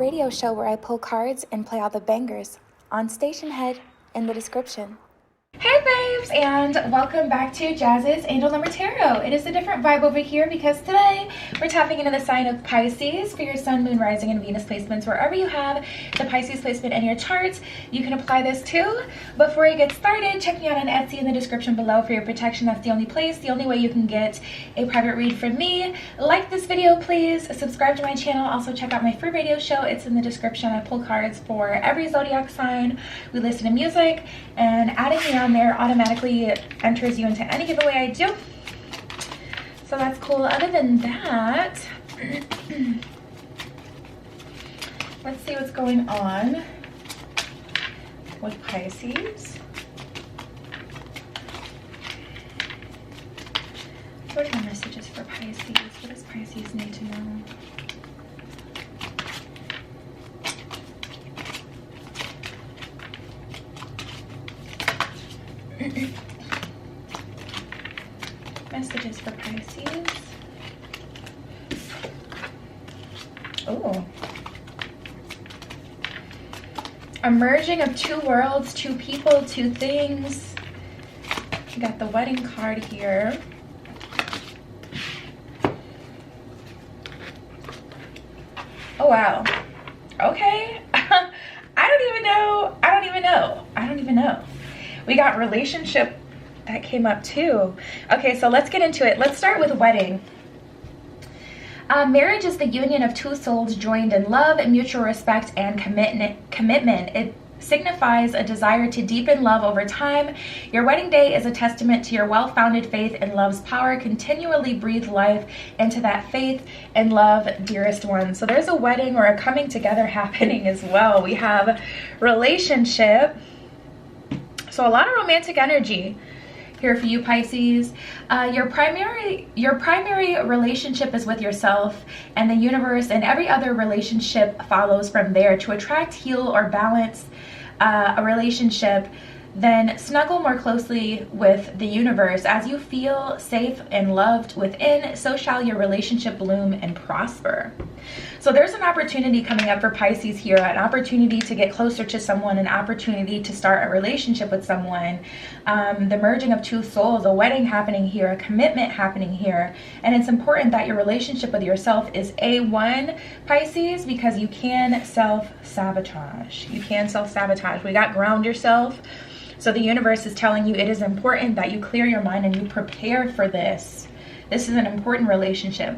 radio show where I pull cards and play all the bangers on Stationhead in the description. Hey babes, and welcome back to Jazz's Angel Number Tarot. It is a different vibe over here because today we're tapping into the sign of Pisces for your Sun, Moon, Rising, and Venus placements. Wherever you have the Pisces placement in your chart, you can apply this too. Before you get started, check me out on Etsy in the description below for your protection. That's the only place, the only way you can get a private read from me. Like this video, please. Subscribe to my channel. Also check out my free radio show. It's in the description. I pull cards for every zodiac sign. We listen to music, and adding me on there automatically enters you into any giveaway I do. So that's cool. Other than that, let's see what's going on with Pisces. What are the messages for Pisces? What does Pisces need to know? Messages for Pisces. Oh. A merging of two worlds, two people, two things. We got the wedding card here. Oh, wow. Okay. I don't even know. We got relationship that came up too. Okay, so let's get into it. Let's start with wedding. Marriage is the union of two souls joined in love, mutual respect, and commitment. It signifies a desire to deepen love over time. Your wedding day is a testament to your well-founded faith in love's power. Continually breathe life into that faith and love, dearest one. So there's a wedding or a coming together happening as well. We have relationship. So a lot of romantic energy here for you, Pisces. Your primary relationship is with yourself and the universe, and every other relationship follows from there. To attract, heal, or balance a relationship, then snuggle more closely with the universe. As you feel safe and loved within, so shall your relationship bloom and prosper. So there's an opportunity coming up for Pisces here, an opportunity to get closer to someone, an opportunity to start a relationship with someone, the merging of two souls, a wedding happening here, a commitment happening here. And it's important that your relationship with yourself is A1, Pisces, because you can self-sabotage. You can self-sabotage. We got ground yourself. So the universe is telling you it is important that you clear your mind and you prepare for this. This is an important relationship.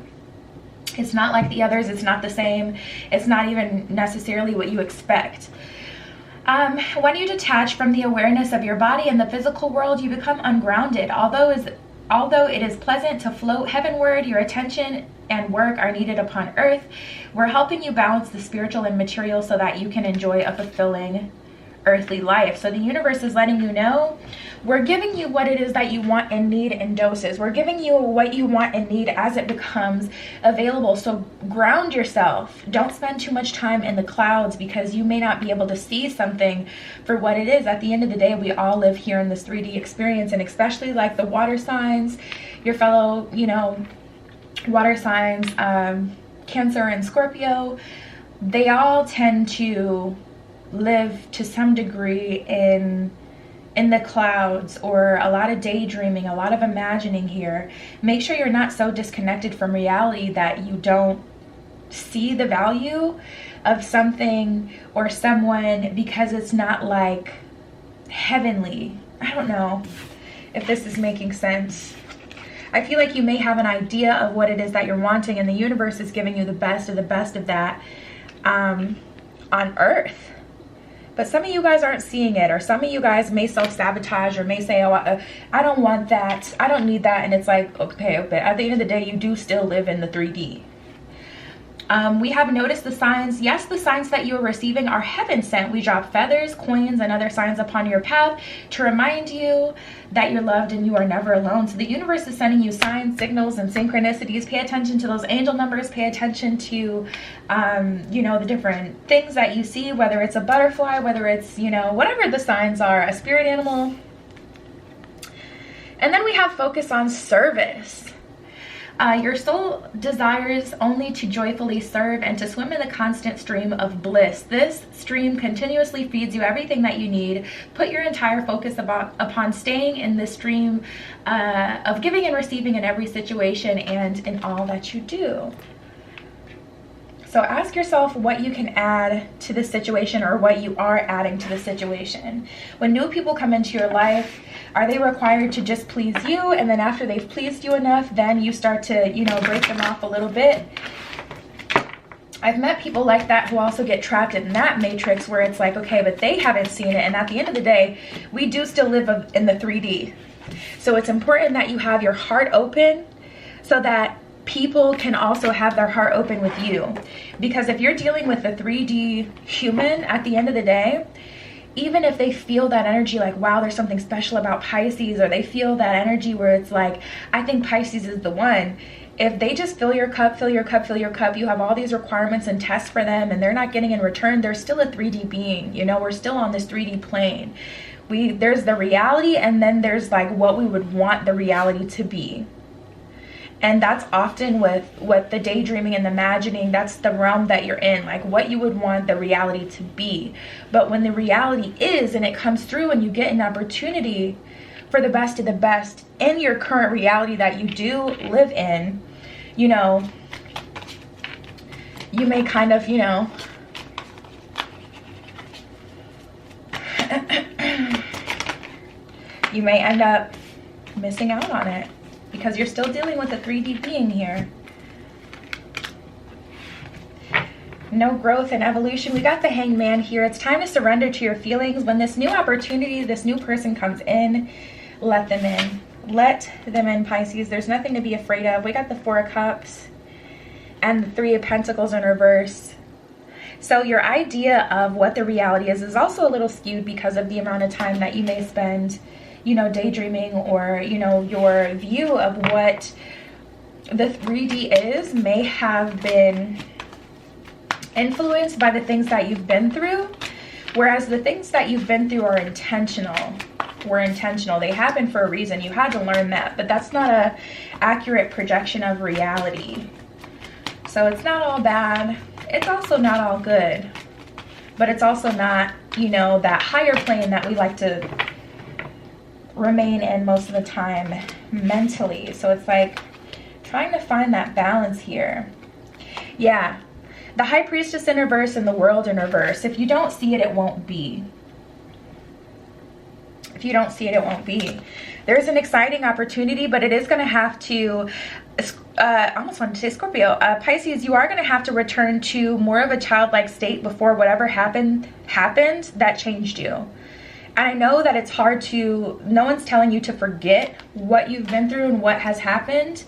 It's not like the others. It's not the same. It's not even necessarily what you expect. When you detach from the awareness of your body and the physical world, you become ungrounded. Although it is pleasant to float heavenward, your attention and work are needed upon earth. We're helping you balance the spiritual and material so that you can enjoy a fulfilling earthly life. So the universe is letting you know, we're giving you what it is that you want and need in doses. We're giving you what you want and need as it becomes available. So ground yourself. Don't spend too much time in the clouds, because you may not be able to see something for what it is. At the end of the day, we all live here in this 3D experience, and especially like the water signs, your fellow, water signs, Cancer and Scorpio, they all tend to live to some degree in the clouds, or a lot of daydreaming, a lot of imagining here. Make sure you're not so disconnected from reality that you don't see the value of something or someone because it's not like heavenly. I don't know if this is making sense. I feel like you may have an idea of what it is that you're wanting, and the universe is giving you the best of that on earth. But some of you guys aren't seeing it, or some of you guys may self-sabotage, or may say, oh, I don't want that, I don't need that. And it's like, okay, but at the end of the day, you do still live in the 3D. We have noticed the signs. Yes, the signs that you are receiving are heaven sent. We drop feathers, coins, and other signs upon your path to remind you that you're loved and you are never alone. So the universe is sending you signs, signals, and synchronicities. Pay attention to those angel numbers. Pay attention to, the different things that you see, whether it's a butterfly, whether it's, whatever the signs are, a spirit animal. And then we have focus on service. Your soul desires only to joyfully serve and to swim in the constant stream of bliss. This stream continuously feeds you everything that you need. Put your entire focus upon staying in this stream of giving and receiving in every situation and in all that you do. So ask yourself what you can add to the situation, or what you are adding to the situation. When new people come into your life, are they required to just please you, and then after they've pleased you enough, then you start to, you know, break them off a little bit? I've met people like that who also get trapped in that matrix where it's like, okay, but they haven't seen it. And at the end of the day, we do still live in the 3D. So it's important that you have your heart open so that people can also have their heart open with you. Because if you're dealing with a 3D human, at the end of the day, even if they feel that energy like, wow, there's something special about Pisces, or they feel that energy where it's like, I think Pisces is the one. If they just fill your cup, fill your cup, fill your cup, you have all these requirements and tests for them, and they're not getting in return, they're still a 3D being. You know, we're still on this 3D plane. There's the reality, and then there's like what we would want the reality to be. And that's often with what the daydreaming and the imagining, that's the realm that you're in, like what you would want the reality to be. But when the reality is, and it comes through, and you get an opportunity for the best of the best in your current reality that you do live in, you know, you may kind of, you know, you may end up missing out on it because you're still dealing with a 3D being here. No growth and evolution. We got the Hangman here. It's time to surrender to your feelings. When this new opportunity, this new person comes in, let them in. Let them in, Pisces. There's nothing to be afraid of. We got the Four of Cups and the Three of Pentacles in reverse. So your idea of what the reality is also a little skewed because of the amount of time that you may spend, you know, daydreaming, or, you know, your view of what the 3D is may have been influenced by the things that you've been through, whereas the things that you've been through are intentional. Were intentional. They happen for a reason. You had to learn that, but that's not a accurate projection of reality. So it's not all bad. It's also not all good, but it's also not, you know, that higher plane that we like to remain in most of the time mentally. So it's like trying to find that balance here. Yeah, the High Priestess in reverse and the World in reverse. If you don't see it, it won't be. If you don't see it, it won't be. There's an exciting opportunity, but it is going to have to, I almost wanted to say Scorpio, Pisces, you are going to have to return to more of a childlike state before whatever happened that changed you. And I know that it's hard to, no one's telling you to forget what you've been through and what has happened,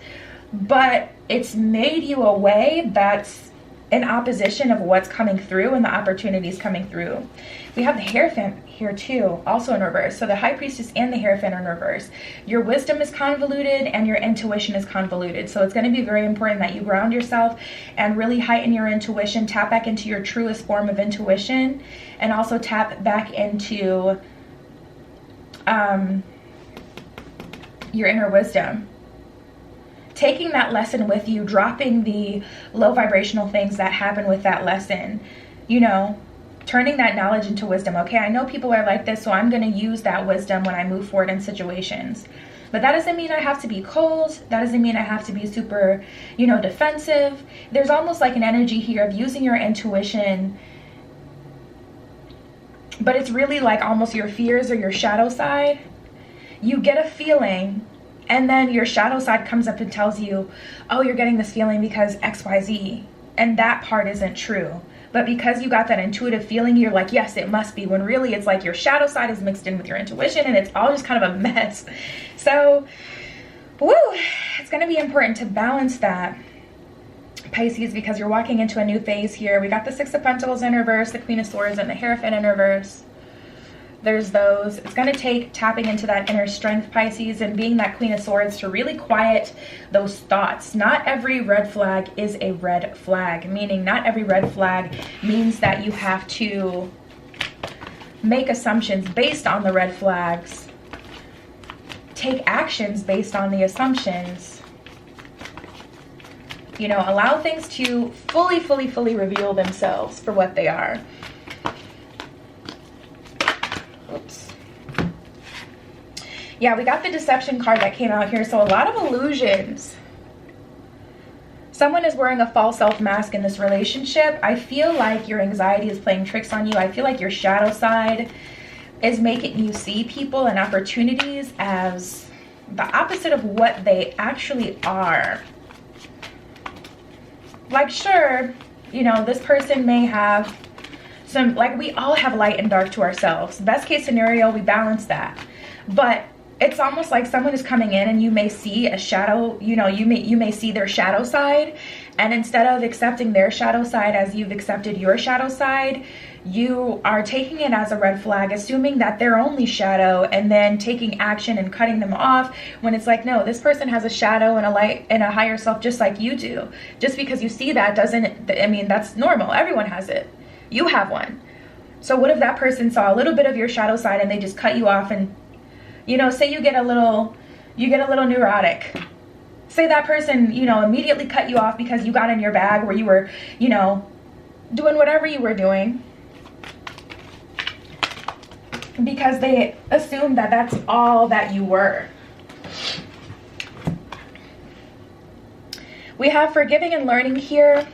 but it's made you a way that's in opposition of what's coming through and the opportunities coming through. We have the Hierophant here too, also in reverse. So the High Priestess and the Hierophant are in reverse. Your wisdom is convoluted and your intuition is convoluted. So it's going to be very important that you ground yourself and really heighten your intuition, tap back into your truest form of intuition, and also tap back into your inner wisdom. Taking that lesson with you, dropping the low vibrational things that happen with that lesson, you know, turning that knowledge into wisdom. Okay, I know people are like this, so I'm going to use that wisdom when I move forward in situations. But that doesn't mean I have to be cold. That doesn't mean I have to be super, you know, defensive. There's almost like an energy here of using your intuition, but it's really like almost your fears or your shadow side. You get a feeling, and then your shadow side comes up and tells you, oh, you're getting this feeling because XYZ. And that part isn't true. But because you got that intuitive feeling, you're like, yes, it must be. When really it's like your shadow side is mixed in with your intuition, and it's all just kind of a mess. So, woo, it's going to be important to balance that, Pisces, because you're walking into a new phase here. We got the Six of Pentacles in reverse, the Queen of Swords, and the Hierophant in reverse. There's those. It's going to take tapping into that inner strength, Pisces, and being that Queen of Swords to really quiet those thoughts. Not every red flag is a red flag, meaning not every red flag means that you have to make assumptions based on the red flags. Take actions based on the assumptions. You know, allow things to fully reveal themselves for what they are. Oops. Yeah, we got the deception card that came out here. So a lot of illusions. Someone is wearing a false self mask in this relationship. I feel like your anxiety is playing tricks on you. I feel like your shadow side is making you see people and opportunities as the opposite of what they actually are. Like, sure, you know, this person may have some, like, we all have light and dark to ourselves. Best case scenario, we balance that. But it's almost like someone is coming in and you may see a shadow, you know, you may see their shadow side, and instead of accepting their shadow side as you've accepted your shadow side, you are taking it as a red flag, assuming that they're only shadow, and then taking action and cutting them off, when it's like, no, this person has a shadow and a light and a higher self just like you do. Just because you see that doesn't, I mean, that's normal. Everyone has it. You have one. So what if that person saw a little bit of your shadow side and they just cut you off? And, you know, say you get a little neurotic. Say that person, you know, immediately cut you off because you got in your bag where you were, you know, doing whatever you were doing, because they assumed that that's all that you were. We have forgiving and learning here.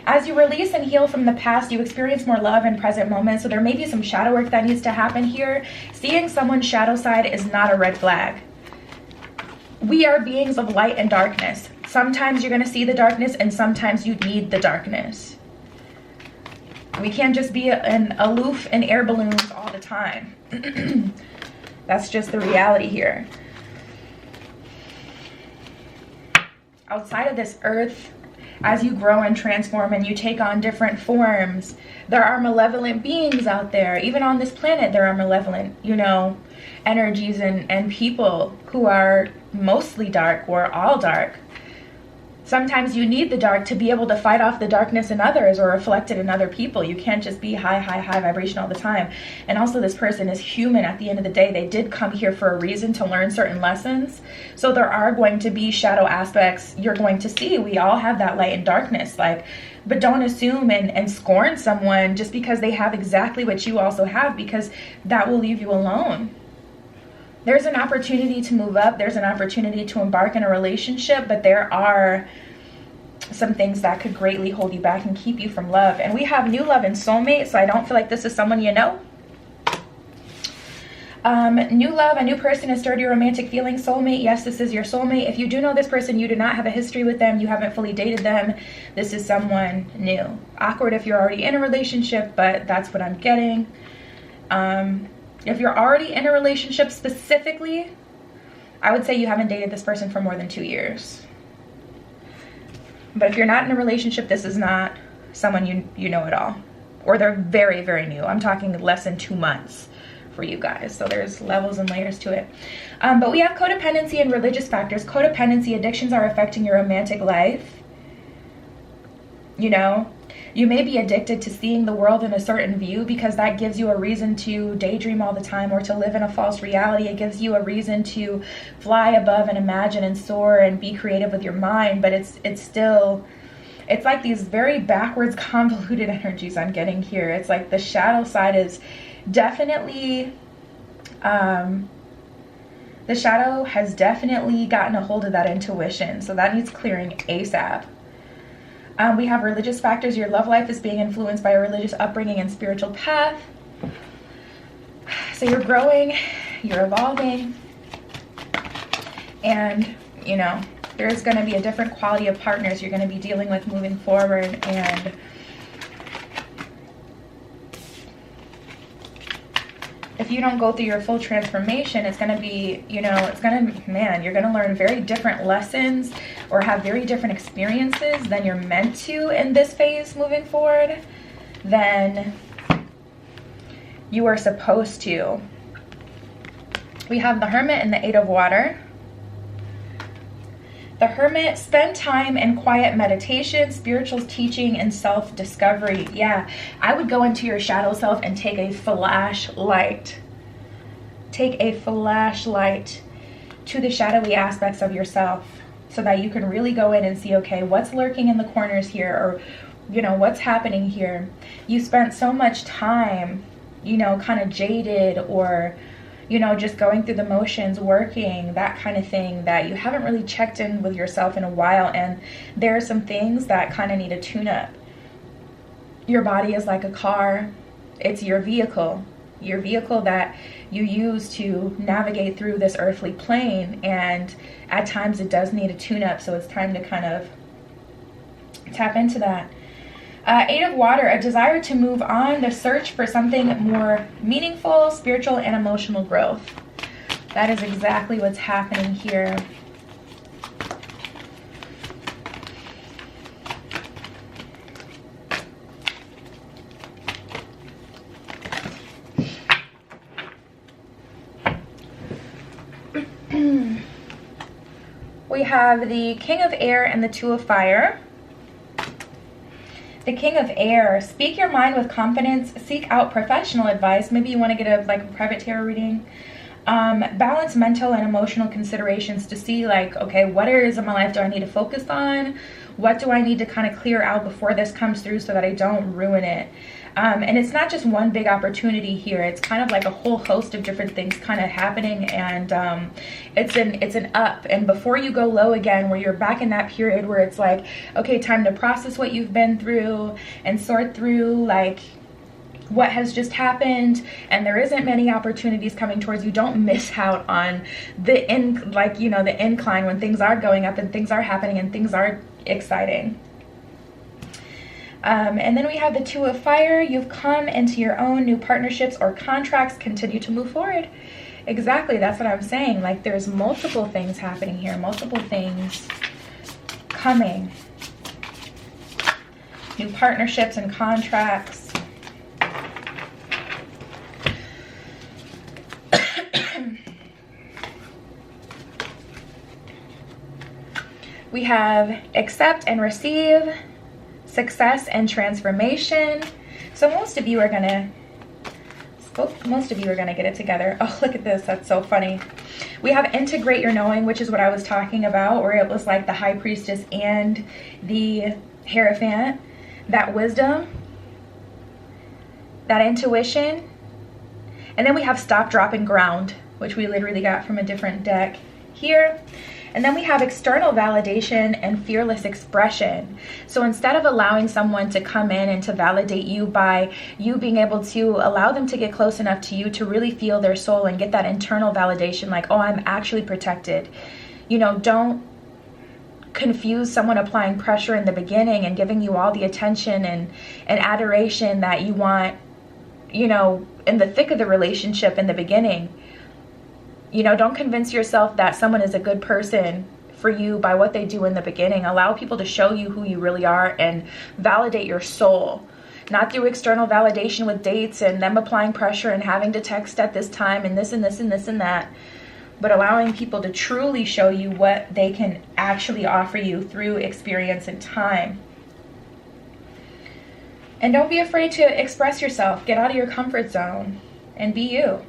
As you release and heal from the past, you experience more love in present moments. So there may be some shadow work that needs to happen here. Seeing someone's shadow side is not a red flag. We are beings of light and darkness. Sometimes you're going to see the darkness, and sometimes you need the darkness. We can't just be aloof in air balloons all the time. That's just the reality here. Outside of this earth, as you grow and transform and you take on different forms, there are malevolent beings out there. Even on this planet, there are malevolent, you know, energies and people who are mostly dark or all dark. Sometimes you need the dark to be able to fight off the darkness in others or reflect it in other people. You can't just be high vibration all the time. And also, this person is human at the end of the day. They did come here for a reason, to learn certain lessons. So there are going to be shadow aspects you're going to see. We all have that light and darkness, like, but don't assume and scorn someone just because they have exactly what you also have, because that will leave you alone. There's an opportunity to move up. There's an opportunity to embark in a relationship, but there are some things that could greatly hold you back and keep you from love. And we have new love and soulmate, so I don't feel like this is someone you know. New love, a new person, a sturdy romantic feeling, soulmate. Yes, this is your soulmate. If you do know this person, you do not have a history with them, you haven't fully dated them, this is someone new. Awkward if you're already in a relationship, but that's what I'm getting. If you're already in a relationship specifically, I would say you haven't dated this person for more than 2 years. But if you're not in a relationship, this is not someone you know at all. Or they're very, very new. I'm talking less than 2 months for you guys. So there's levels and layers to it. But we have codependency and religious factors. Codependency, addictions are affecting your romantic life. You know, you may be addicted to seeing the world in a certain view, because that gives you a reason to daydream all the time or to live in a false reality. It gives you a reason to fly above and imagine and soar and be creative with your mind. But it's still, it's like these very backwards, convoluted energies I'm getting here. It's like the shadow side is definitely, the shadow has definitely gotten a hold of that intuition. So that needs clearing ASAP. We have religious factors. Your love life is being influenced by a religious upbringing and spiritual path. So you're growing, you're evolving, and, you know, there's going to be a different quality of partners you're going to be dealing with moving forward. And if you don't go through your full transformation, it's going to be, you know, it's going to, man, you're going to learn very different lessons or have very different experiences than you're meant to in this phase moving forward than you are supposed to. We have the Hermit and the Eight of Water. The Hermit, spend time in quiet meditation, spiritual teaching, and self-discovery. Yeah, I would go into your shadow self and take a flashlight. Take a flashlight to the shadowy aspects of yourself. so that you can really go in and see, okay, what's lurking in the corners here, or, you know, what's happening here. You spent so much time, you know, kind of jaded, or, you know, just going through the motions, working, that kind of thing, that you haven't really checked in with yourself in a while. And there are some things that kind of need a tune-up. Your body is like a car. It's your vehicle that you use to navigate through this earthly plane, and at times it does need a tune-up, so it's time to kind of tap into that. Eight of Water, a desire to move on, the search for something more meaningful, spiritual, and emotional growth. That is exactly what's happening here. We have the King of Air and the Two of Fire. The King of Air, speak your mind with confidence, seek out professional advice. Maybe you want to get a private tarot reading. Balance mental and emotional considerations to see, like, okay, what areas of my life do I need to focus on? What do I need to kind of clear out before this comes through so that I don't ruin it? And it's not just one big opportunity here. It's kind of like a whole host of different things kind of happening, and it's an up. And before you go low again, where you're back in that period where it's like, okay, time to process what you've been through and sort through, like, what has just happened, and there isn't many opportunities coming towards you. Don't miss out on the the incline when things are going up and things are happening and things are exciting. And then we have the Two of Fire. You've come into your own. New partnerships or contracts continue to move forward. Exactly, that's what I'm saying. Like, there's multiple things happening here, multiple things coming. New partnerships and contracts. We have accept and receive, success and transformation. So most of you are gonna get it together. Oh, look at this, that's so funny. We have integrate your knowing, which is what I was talking about, where it was like the High Priestess and the Hierophant. That wisdom, that intuition. And then we have stop, drop, and ground, which we literally got from a different deck here. And then we have external validation and fearless expression. So instead of allowing someone to come in and to validate you by you being able to allow them to get close enough to you to really feel their soul and get that internal validation, like, oh, I'm actually protected. You know, don't confuse someone applying pressure in the beginning and giving you all the attention and adoration that you want, you know, in the thick of the relationship in the beginning. You know, don't convince yourself that someone is a good person for you by what they do in the beginning. Allow people to show you who you really are and validate your soul. Not through external validation with dates and them applying pressure and having to text at this time and this and this and this and that. But allowing people to truly show you what they can actually offer you through experience and time. And don't be afraid to express yourself. Get out of your comfort zone and be you.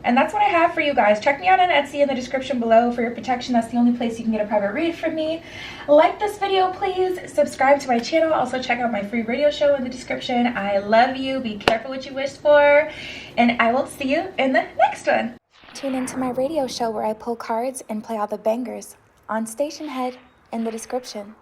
And that's what I have for you guys. Check me out on Etsy in the description below for your protection. That's the only place you can get a private read from me. Like this video, please. Subscribe to my channel. Also check out my free radio show in the description. I love you. Be careful what you wish for. And I will see you in the next one. Tune into my radio show where I pull cards and play all the bangers on Stationhead in the description.